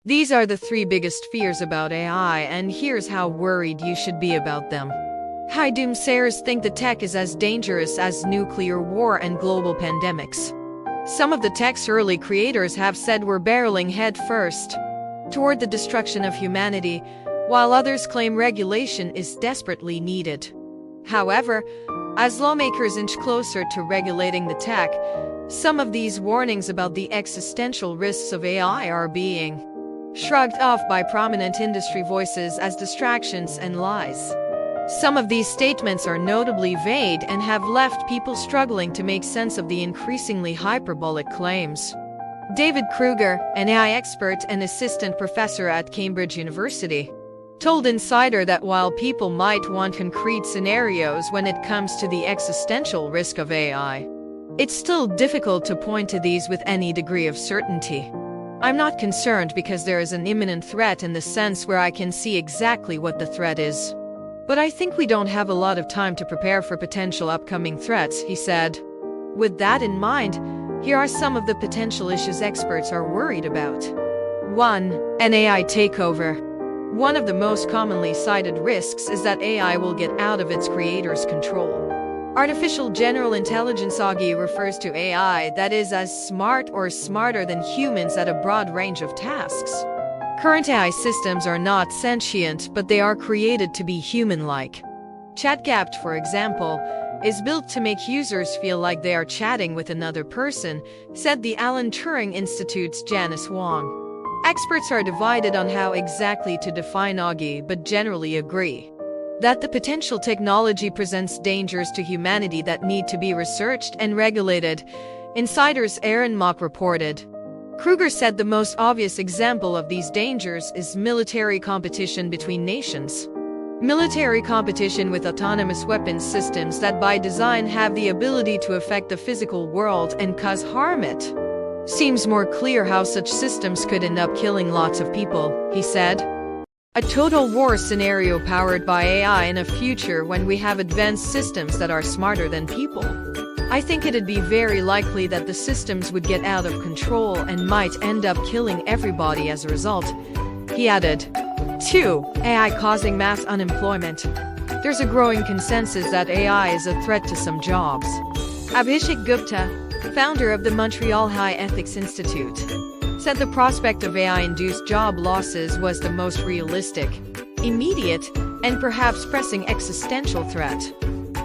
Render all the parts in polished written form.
These are the three biggest fears about AI, and here's how worried you should be about them. High doomsayers think the tech is as dangerous as nuclear war and global pandemics. Some of the tech's early creators have said we're barreling headfirst toward the destruction of humanity, while others claim regulation is desperately needed. However, as lawmakers inch closer to regulating the tech, some of these warnings about the existential risks of AI are being shrugged off by prominent industry voices as distractions and lies. Some of these statements are notably vague and have left people struggling to make sense of the increasingly hyperbolic claims. David Kruger, an AI expert and assistant professor at Cambridge University, told Insider that while people might want concrete scenarios when it comes to the existential risk of AI, it's still difficult to point to these with any degree of certainty. I'm not concerned because there is an imminent threat in the sense where I can see exactly what the threat is. But I think we don't have a lot of time to prepare for potential upcoming threats, he said. With that in mind, here are some of the potential issues experts are worried about. 1. An AI takeover. One of the most commonly cited risks is that AI will get out of its creator's control. Artificial General Intelligence (AGI) refers to AI that is as smart or smarter than humans at a broad range of tasks. Current AI systems are not sentient, but they are created to be human-like. ChatGPT, for example, is built to make users feel like they are chatting with another person, said the Alan Turing Institute's Janice Wong. Experts are divided on how exactly to define AGI, but generally agree that the potential technology presents dangers to humanity that need to be researched and regulated, Insider's Aaron Mock reported. Kruger said the most obvious example of these dangers is military competition between nations. Military competition with autonomous weapons systems that by design have the ability to affect the physical world and cause harm. It seems more clear how such systems could end up killing lots of people, he said. A total war scenario powered by AI in a future when we have advanced systems that are smarter than people. I think it'd be very likely that the systems would get out of control and might end up killing everybody as a result, he added. 2. AI causing mass unemployment. There's a growing consensus that AI is a threat to some jobs. Abhishek Gupta, founder of the Montreal High Ethics Institute, said the prospect of AI-induced job losses was the most realistic, immediate, and perhaps pressing existential threat.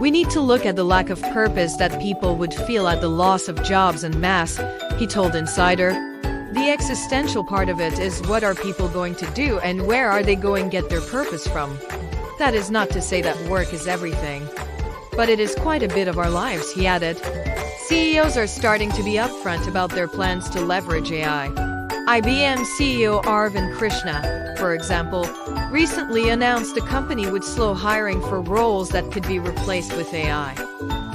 We need to look at the lack of purpose that people would feel at the loss of jobs en masse, he told Insider. The existential part of it is what are people going to do and where are they going to get their purpose from? That is not to say that work is everything, but it is quite a bit of our lives, he added. CEOs are starting to be upfront about their plans to leverage AI. IBM CEO Arvind Krishna, for example, recently announced the company would slow hiring for roles that could be replaced with AI.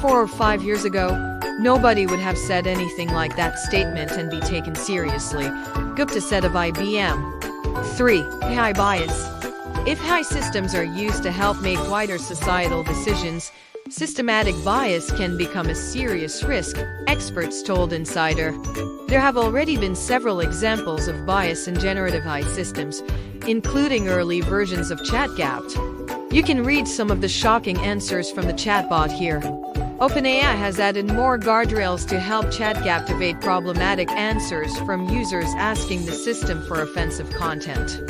4 or 5 years ago, nobody would have said anything like that statement and be taken seriously, Gupta said of IBM. 3. AI bias. If AI systems are used to help make wider societal decisions, systematic bias can become a serious risk, experts told Insider. There have already been several examples of bias in generative AI systems, including early versions of ChatGPT. You can read some of the shocking answers from the chatbot here. OpenAI has added more guardrails to help ChatGPT evade problematic answers from users asking the system for offensive content.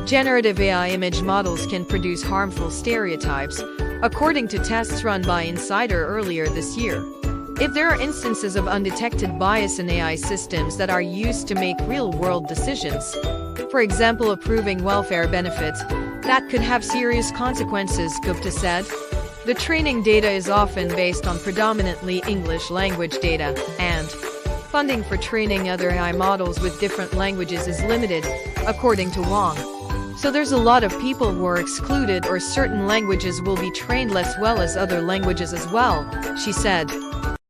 Generative AI image models can produce harmful stereotypes, according to tests run by Insider earlier this year. If there are instances of undetected bias in AI systems that are used to make real-world decisions, for example approving welfare benefits, that could have serious consequences, Gupta said. The training data is often based on predominantly English language data, and funding for training other AI models with different languages is limited, according to Wong. So there's a lot of people who are excluded or certain languages will be trained less well as other languages as well, she said.